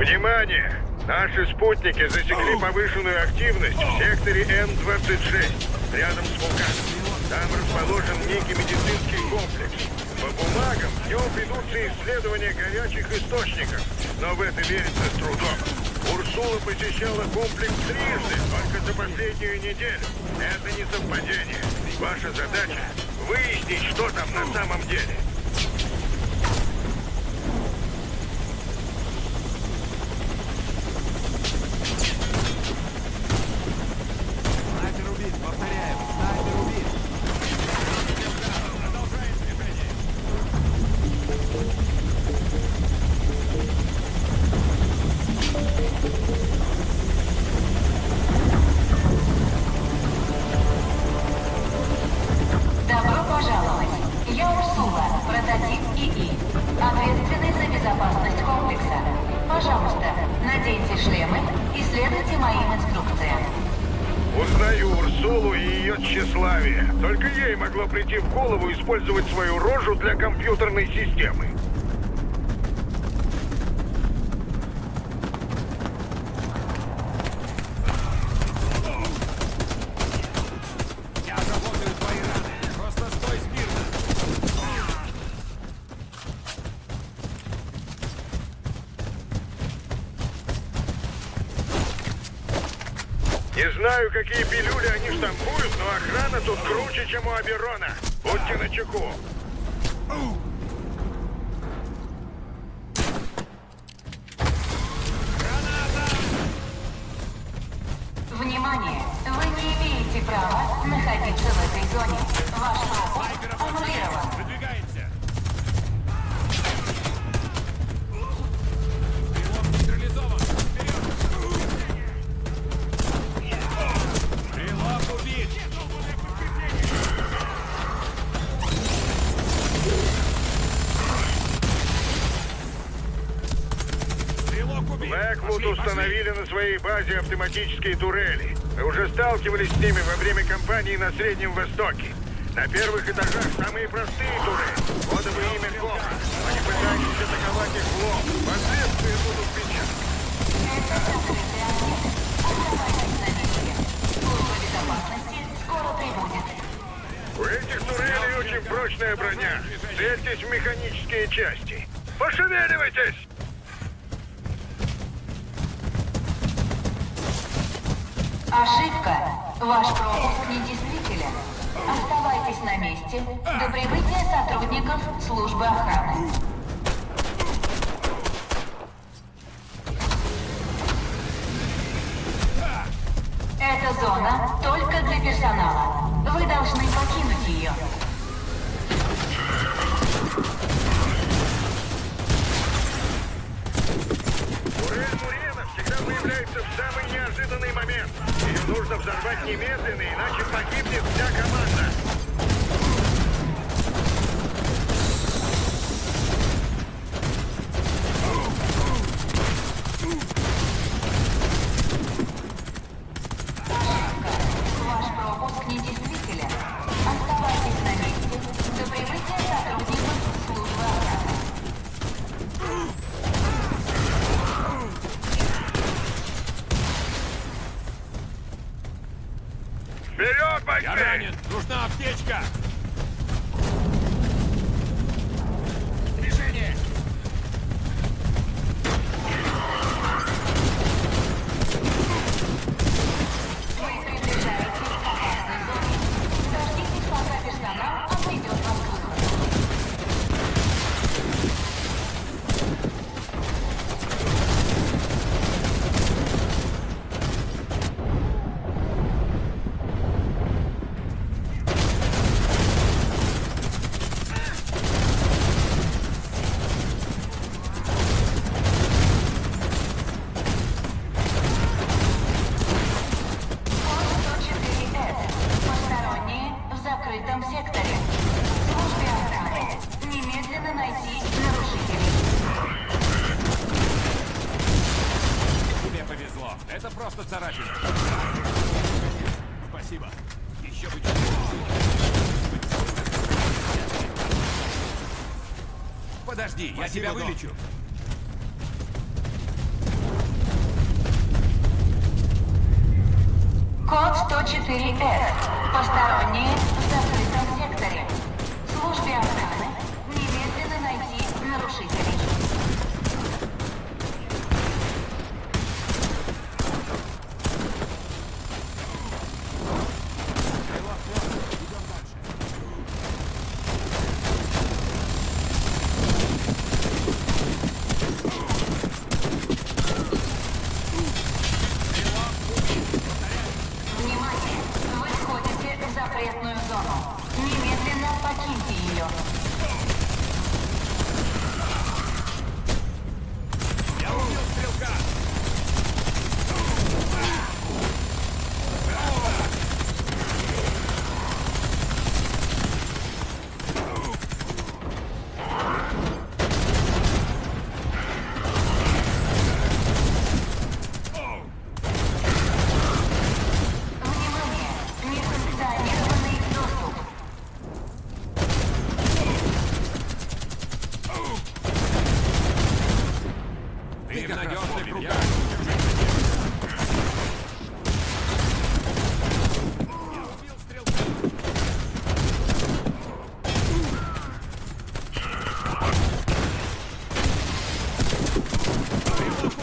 Внимание! Наши спутники засекли повышенную активность в секторе М-26, рядом с вулканом. Там расположен некий медицинский комплекс. По бумагам в нем ведутся исследования горячих источников, но в это верится с трудом. Урсула посещала комплекс трижды, только за последнюю неделю. Это не совпадение. Ваша задача — выяснить, что там на самом деле. Снайпер убит, повторяю, снайпер убит. Продолжаем движение. Добро пожаловать. Я Урсула, прототип ИИ, ответственный за безопасность комплекса. Пожалуйста, наденьте шлемы и следуйте моим инструкциям. Узнаю Урсулу и ее тщеславие. Только ей могло прийти в голову использовать свою рожу для компьютерной системы. Я заботаю твои раны. Просто стой смирно. Не знаю, какие пилюли они штампуют, но охрана тут круче, чем у Аберона. Будьте начеку. Внимание! Вы не имеете права находиться в этой зоне. Ваш пропуск аннулирован. Выдвигаемся. Стрелок нейтрализован. Вперед. Стрелок убит. Стрелок убит. Блэквуд Пошли, установили на своей базе автоматические турели. Мы уже сталкивались с ними во время кампании на Среднем Востоке. На первых этажах самые простые турели. Кодовое имя Кома. Они пытались атаковать их в лоб. Последствия будут печальны. Это закрытый объект. Оставайтесь на месте. Служба безопасности скоро прибудет. У этих турелей очень прочная броня. Цельтесь в механические части. Пошевеливайтесь! Ошибка. Ваш пропуск недействителен. Оставайтесь на месте до прибытия сотрудников службы охраны. Эта зона только для персонала. Вы должны покинуть ее. Турель Мурена всегда появляется в самый неожиданный момент. Ее нужно взорвать немедленно, иначе погибнет вся команда. Ваш пропуск недействителен. Оставайтесь на месте до прибытия сотрудников службы охраны. Вперед, Я бойцы! ранен. Нужна аптечка. Движение. Вы приближаетесь к опасной зоне. Дождитесь, пока персонал отведет вас к выходу. Код 104С. Посторонние в закрытом секторе. Службе охраны. Немедленно найти нарушителей. Тебе повезло. Это просто царапина. Спасибо. Еще бы чуть. Подожди, я тебя вылечу. Код 104С. Посторонние в закрытом секторе. Службе охраны немедленно найти нарушителей. Внимание! Вы входите в запретную зону. Немедленно покиньте ее. Я убил стрелка! Внимание! Несанкционированный доступ. Ты в надежных руках! Я убил стрелка!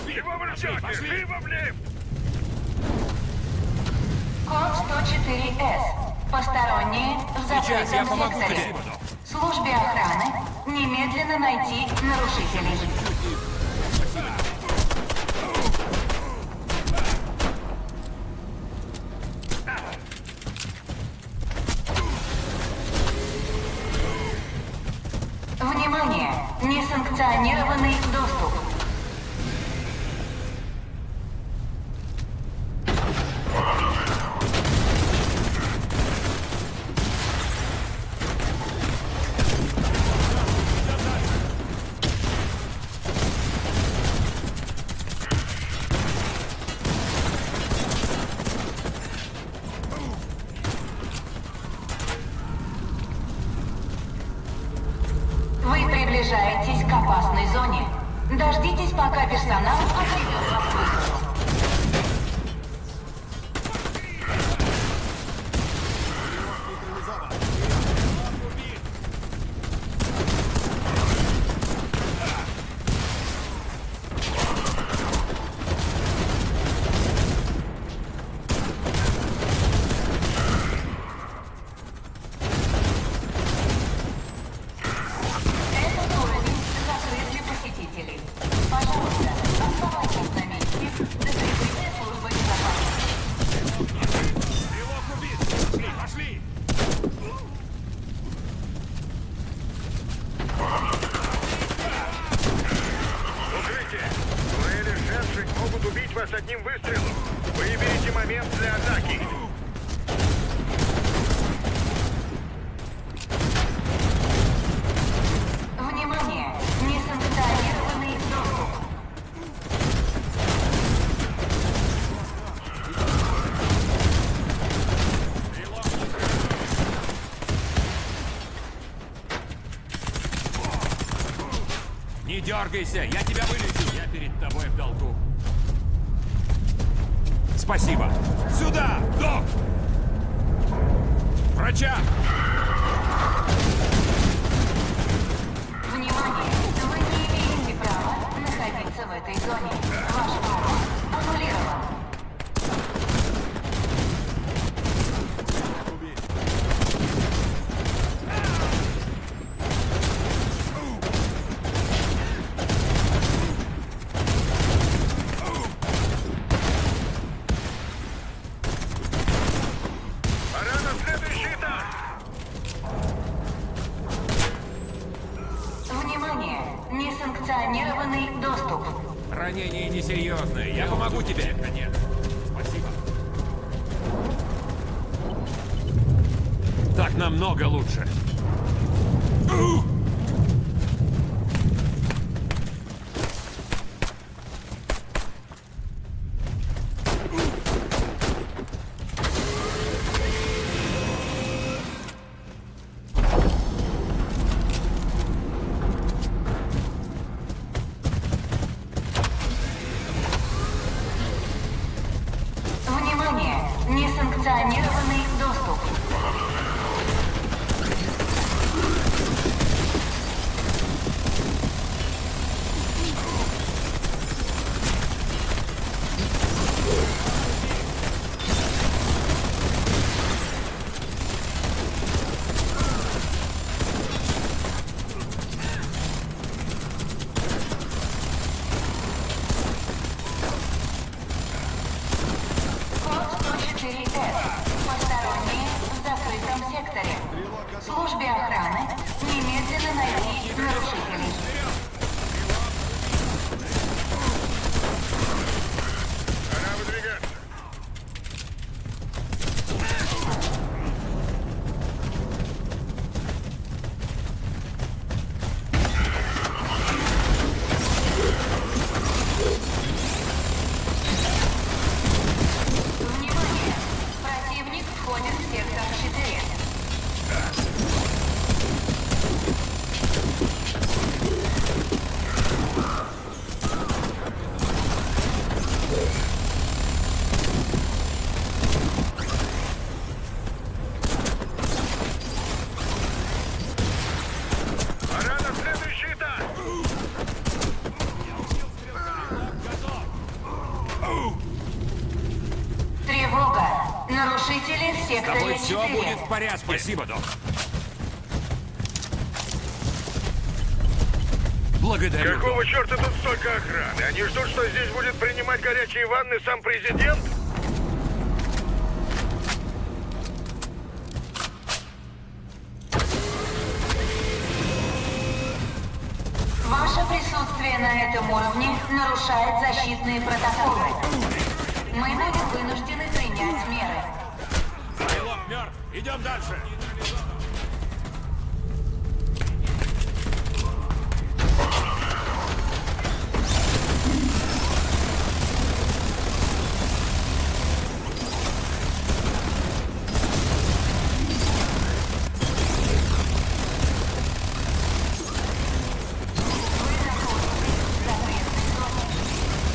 Чего вы ждете? Живо в лифт! Код 104С. Посторонние в Сейчас я закрытом помогу секторе. тебе. Службе охраны немедленно найти нарушителей. Внимание! Несанкционированный доступ. Вы приближаетесь к опасной зоне. Дождитесь, пока персонал отведет вас к выходу. Этот уровень закрыт для посетителей. Пожалуйста, оставайтесь на месте до прибытия службы безопасности. Стрелок убит! Пошли! Укрытие! Дуэли шершек могут убить вас одним выстрелом. Выберите момент для атаки. Внимание! Несанкционированный доступ. Не дергайся, я тебя вылечу. Я перед тобой в долгу. Спасибо. Сюда, док! Врача! Внимание! Вы не имеете права находиться в этой зоне. Ваш пропуск аннулирован. Пора на следующий этап. Внимание! Несанкционированный доступ. Ранение несерьезное. Я помогу тебе, конец. Спасибо. Так намного лучше. в С секторе тобой все 4. будет в порядке. Спасибо, док. Благодарю, Какого док. черта тут столько охраны? Они ждут, что здесь будет принимать горячие ванны сам президент? Ваше присутствие на этом уровне нарушает защитные протоколы. Мы будем вынуждены принять меры. Стрелок мертв. Идем дальше.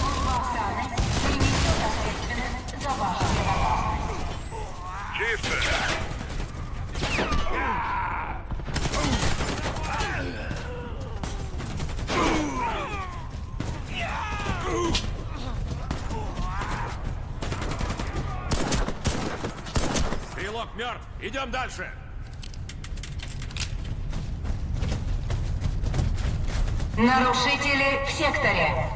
Служба охраны принесет ответственность за вашу безопасность. Чисто. Стрелок мертв. Идем дальше. Нарушители в секторе.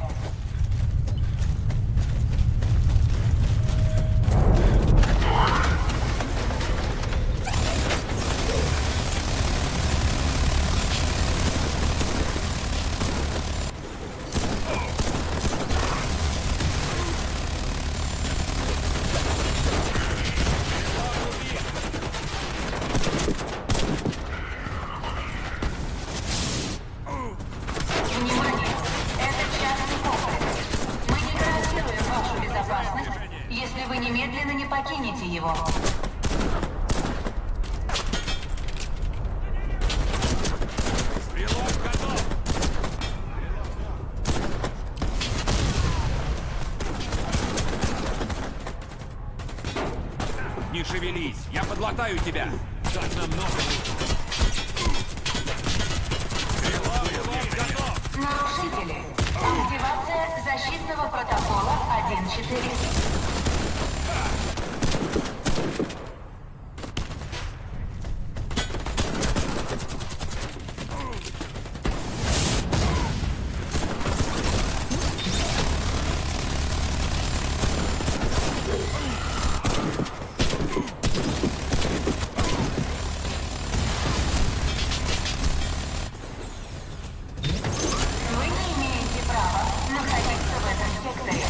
Внимание! Это частный комплекс. Мы не гарантируем вашу безопасность, если вы немедленно не покинете его. Стрелок готов. Не шевелись. Я подлатаю тебя. Так намного лучше. Стрелок готов. Нарушители. Активация защитного протокола 1.4. Вы не имеете права находиться в этом секторе.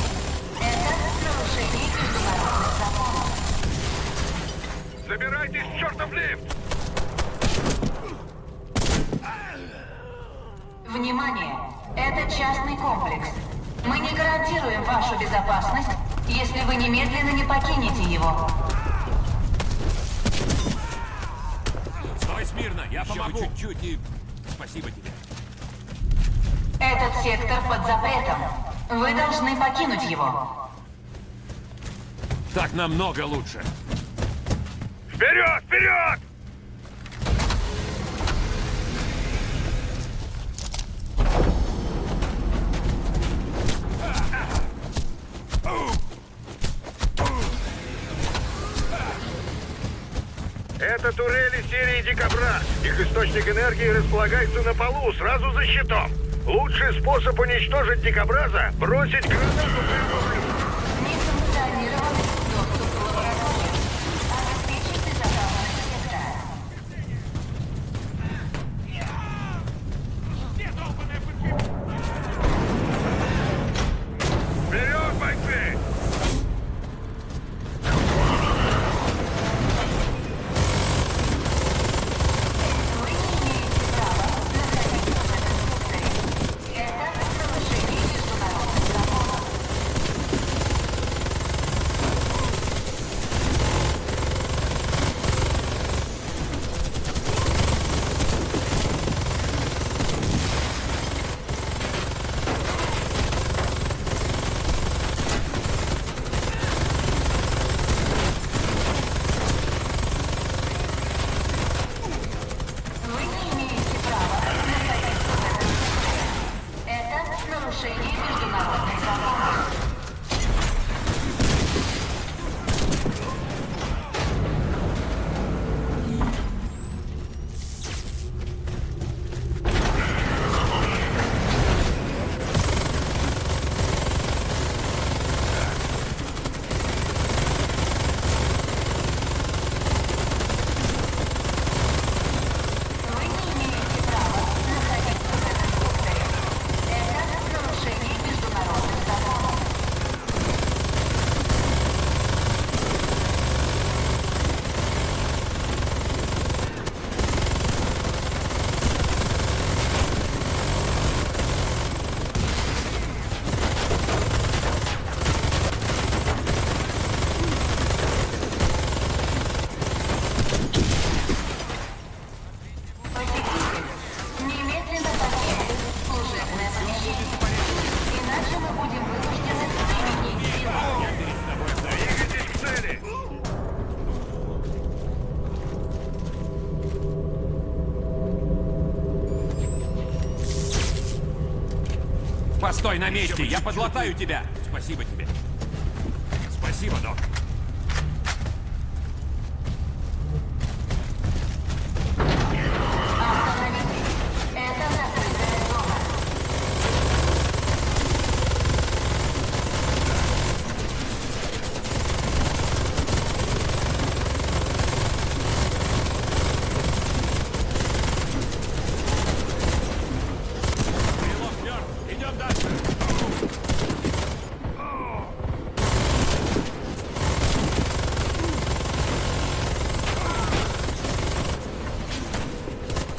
Это нарушение международных законов. Забирайтесь, чертов лифт! Внимание! Это частный комплекс. Мы не гарантируем вашу безопасность, если вы немедленно не покинете его. Стой смирно. Я помогу. Чуть-чуть и... Спасибо тебе. Этот сектор под запретом. Вы должны покинуть его. Так намного лучше. Вперед, вперед! Это турели серии «Дикобраз». Их источник энергии располагается на полу, сразу за щитом. Лучший способ уничтожить дикобраза — бросить гранату прямо в люк. Несанкционированный доступ в лабораторию. Обеспечить безопасность сектора. Вперед, бойцы! Вы не имеете права находиться в этом секторе. Это нарушение международных законов. Постой на месте, я подлатаю тебя. Спасибо тебе. Спасибо, док. Остановитесь. Это закрытая зона. Стрелок мертв. Идем дальше.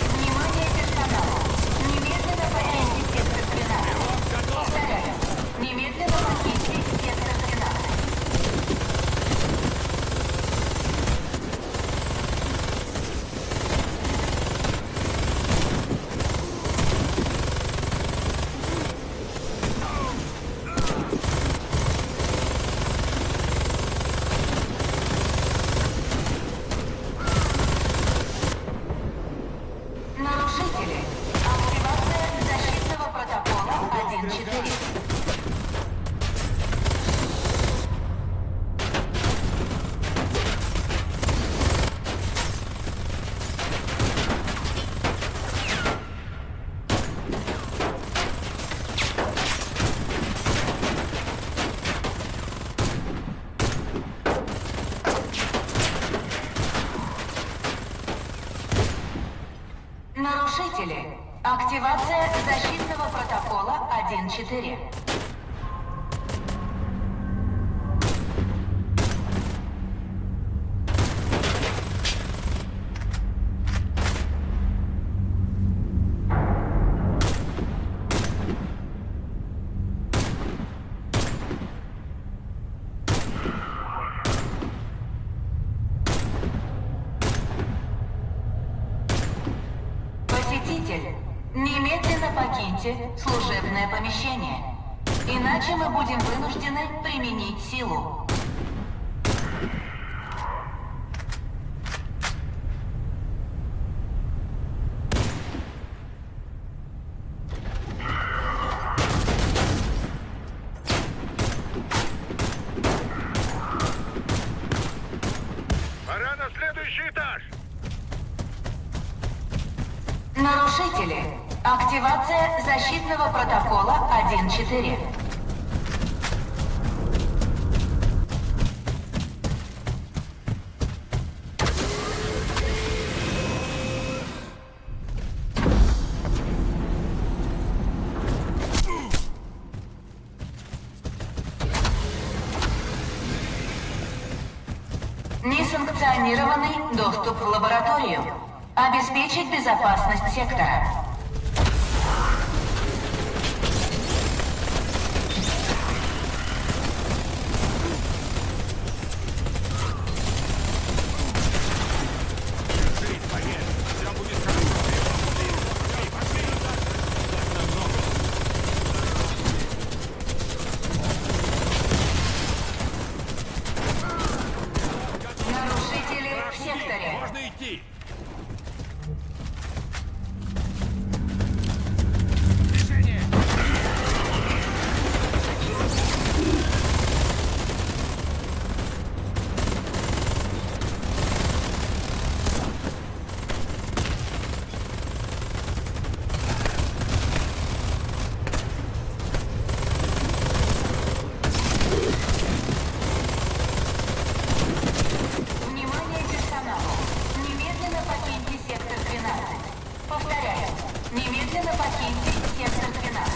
Внимание, персонал. Немедленно покиньте сектор 13. Повторяю. Немедленно покиньте сектор 13. Нарушители. Активация защитного протокола 1.4. Нарушители. Активация защитного протокола 1.4. Посетитель, немедленно покиньте служебное помещение. Иначе мы будем вынуждены применить силу. Пора на следующий этаж. Нарушители. Активация защитного протокола 1.4. Несанкционированный доступ в лабораторию. Обеспечить безопасность сектора. Держись, поверь. Все будет хорошо. Эй, пошли. Так намного. Нарушители в секторе. Можно идти. Движение. Внимание, персонал. Немедленно покиньте сектор 13. Повторяю. Немедленно покиньте сектор 13.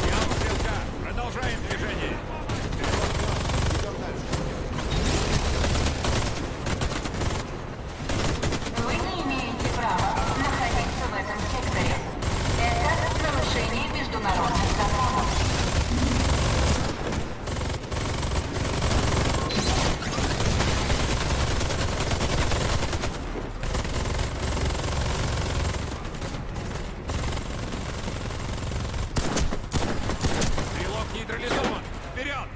Яма стрелка. Продолжаем движение. Вы не имеете права находиться в этом секторе. Это нарушение международных законов. Стрелок нейтрализован. Вперед.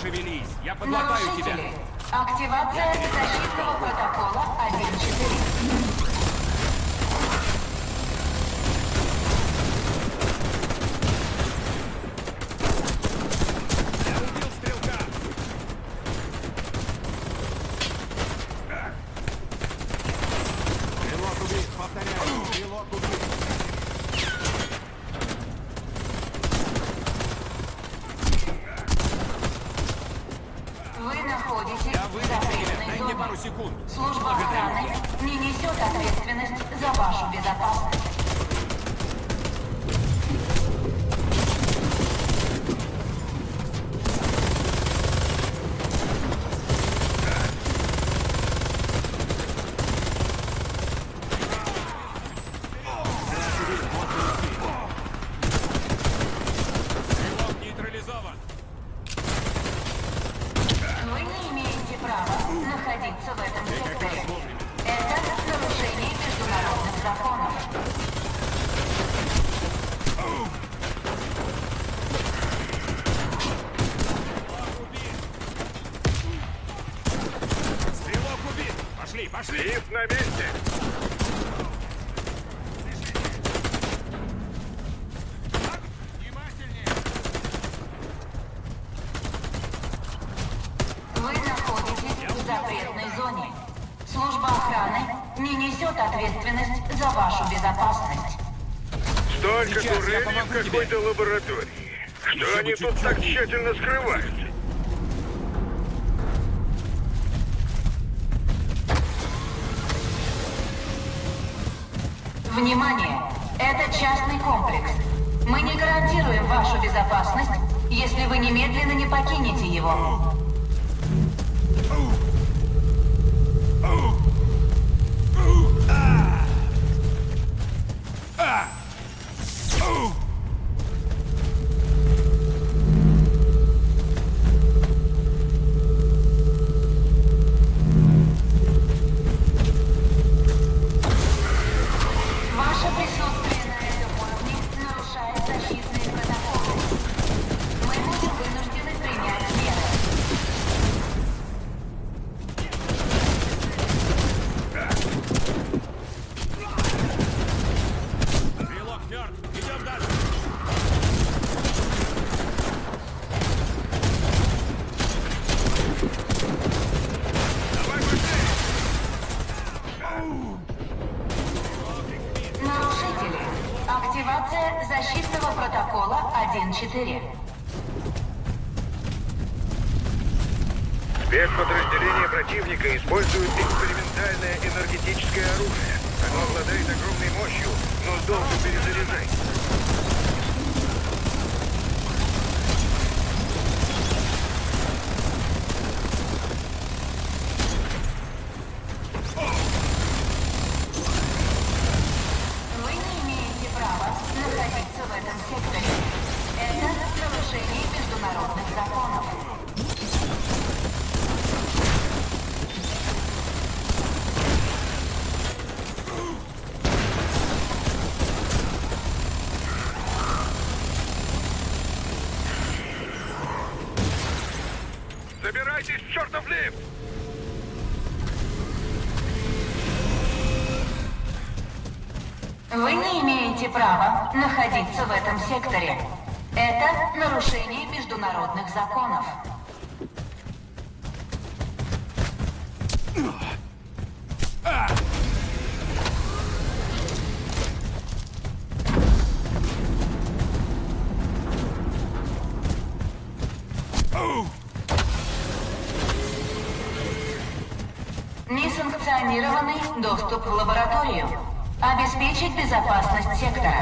шевелись, я подлатаю тебя. Нарушители. Активация защитного протокола 1.4. Я убил стрелка. Стрелок убит, повторяю, стрелок убит. Вы находитесь Я в вылечу тебя, запретной дай мне пару зоне. секунд. Служба охраны не несет ответственность за вашу безопасность. Стрелок нейтрализован. Вы не имеете права находиться в этом Ты как раз секторе. вовремя. Это нарушение международных законов. Стрелок убит. Пошли, пошли. Лифт на месте. Внимательнее. Вы находитесь в запретной зоне. Служба охраны не несет ответственность за вашу безопасность. Столько Сейчас я турелей в помогу тебе. какой-то лаборатории. Что Еще они бы тут чуть-чуть так и- тщательно скрывают? Внимание! Это частный комплекс. Мы не гарантируем вашу безопасность, если вы немедленно не покинете его. Ваше присутствие на этом уровне нарушает защитные протоколы. Мы будем вынуждены принять меры. Стрелок мертв. Идем дальше. Давай быстрее! Нарушители. Активация защитного протокола 1.4. Спецподразделения противника используют экспериментальное энергетическое оружие. Оно обладает огромной мощью, но долго перезаряжать. Вы не имеете права находиться в этом секторе. Это нарушение международных законов. Забирайтесь в чертов лифт! Вы не имеете права находиться в этом секторе. Это нарушение международных законов. Несанкционированный доступ в лабораторию. Обеспечить безопасность сектора.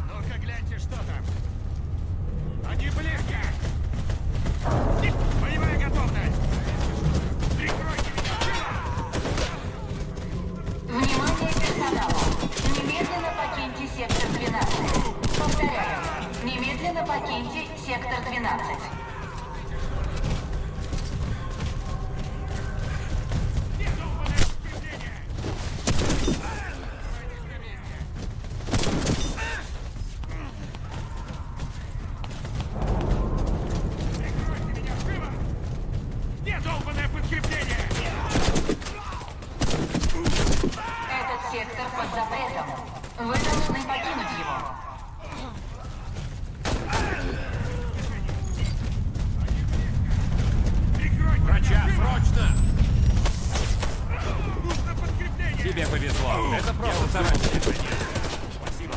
Ну-ка гляньте, что там. Они близко. Боевая готовность. Прикройте меня. Внимание персонала! Немедленно покиньте сектор 12. Повторяю, немедленно покиньте сектор 12. постарайся. Спасибо.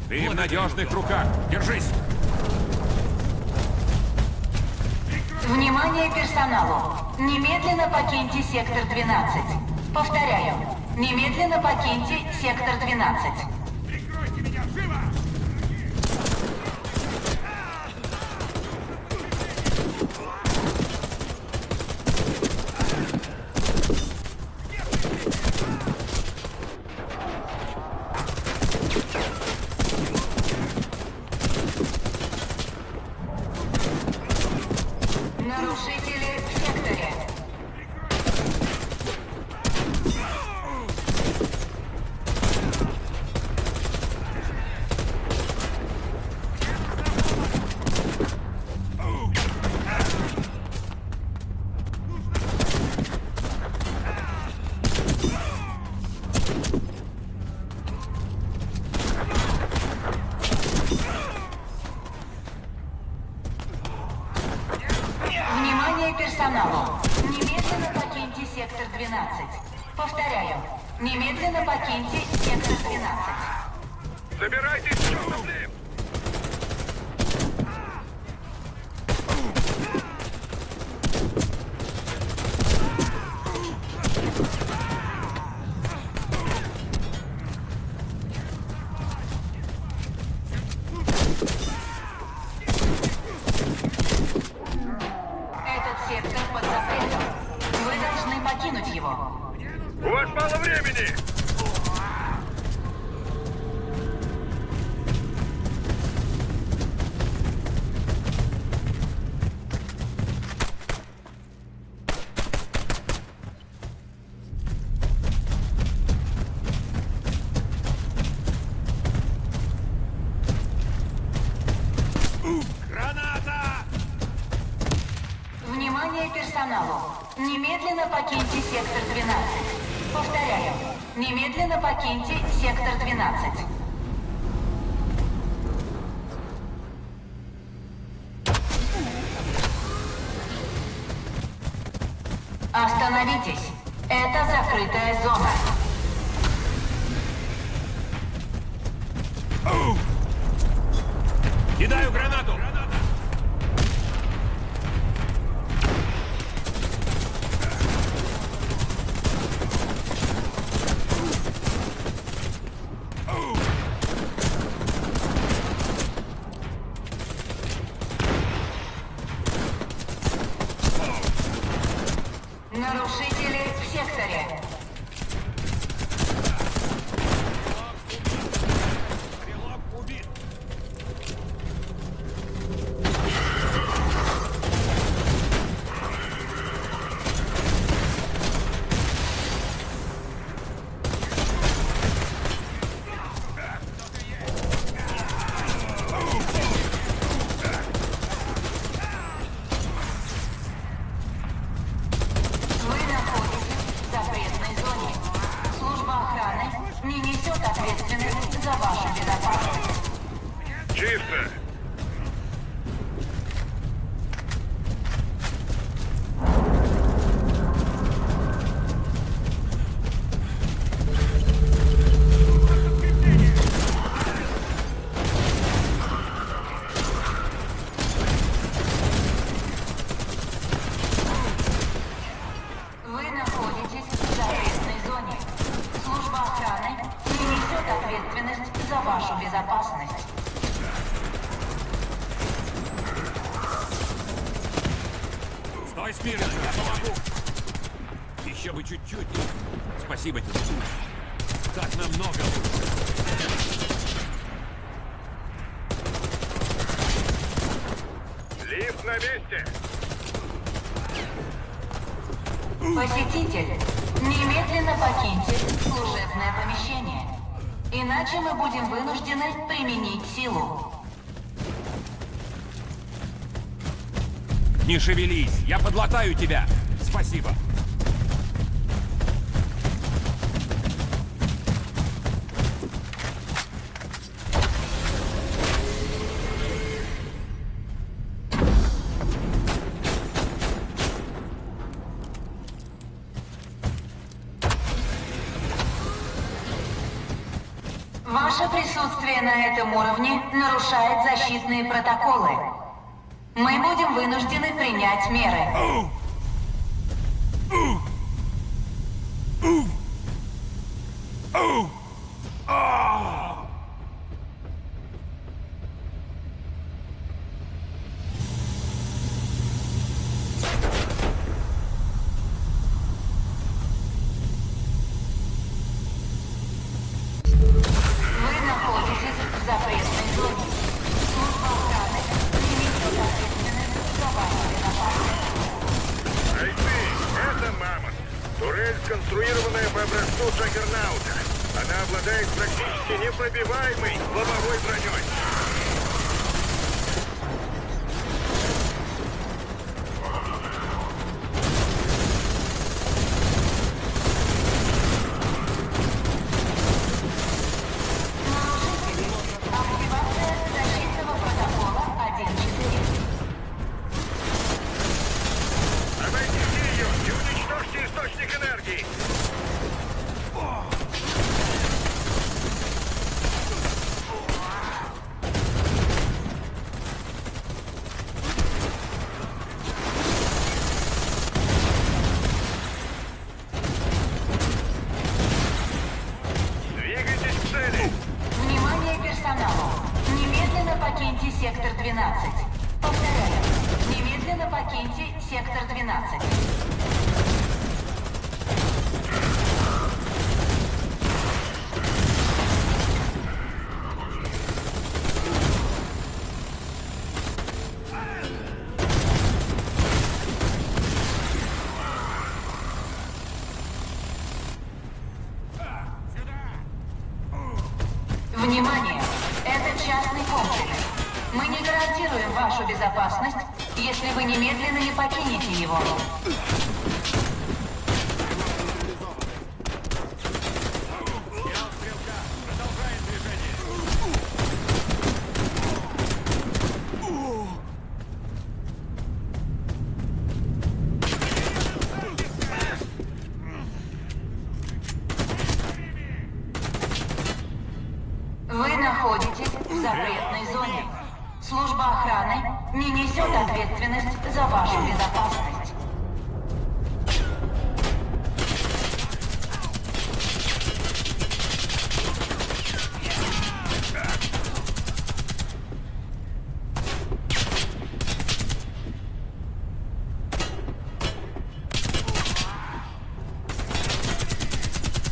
Ты в надежных руках. Держись. Внимание персоналу! Немедленно покиньте сектор 12. Повторяю, немедленно покиньте сектор 12. Прикройте меня, живо! Нарушители в секторе. Внимание персоналу! Немедленно покиньте сектор 12. Повторяю, немедленно покиньте сектор 12. Собирайтесь, черт, блин! Этот сектор под запретом. Вы должны покинуть его. У вас мало времени! Граната! Внимание персоналу! Немедленно покиньте сектор 12. Повторяю, немедленно покиньте сектор 12. Остановитесь. Это закрытая зона. Кидаю гранату! Нарушители в секторе. Стрелок убит! Вы находитесь в запретной зоне. Служба охраны не несет ответственность за вашу безопасность. Чисто! Вы находитесь в запретной зоне. Служба охраны не несет ответственность за вашу безопасность. Стой смирно, я помогу! Еще бы чуть-чуть. Спасибо тебе. Так намного лучше. Лифт на месте! Посетитель, немедленно покиньте служебное помещение. Иначе мы будем вынуждены применить силу. Не шевелись, я подлатаю тебя. Спасибо. Ваше присутствие на этом уровне нарушает защитные протоколы. Мы будем вынуждены принять меры. Вы находитесь в запретной зоне. Служба охраны не несет ответственность за вашу безопасность. Эй ты, это Мамонт. Турель, сконструированная по образцу Джаггернаута. Она обладает практически непробиваемой лобовой броней. Нарушители. Активация защитного протокола 1.4. Обойдите ее и уничтожьте источник энергии. Двигайтесь к цели. Внимание персоналу! Немедленно покиньте сектор 12. Повторяю, немедленно покиньте сектор 12. Внимание! Это частный комплекс. Мы не гарантируем вашу безопасность, если вы немедленно не покинете его. Сигнал стрелка. Продолжаем движение. Вы находитесь в запретной зоне. Служба охраны не несет ответственность за вашу безопасность.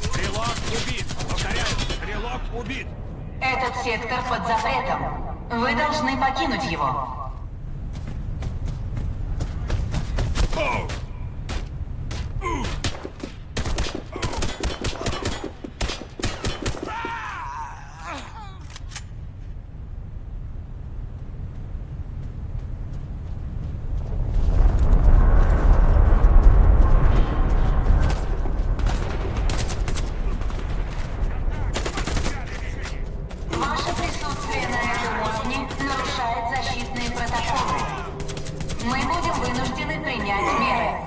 Стрелок убит. Повторяю, стрелок убит. Этот сектор под запретом. Вы должны покинуть его. Ваше присутствие на этом уровне нарушает защитные протоколы. Мы будем вынуждены принять меры.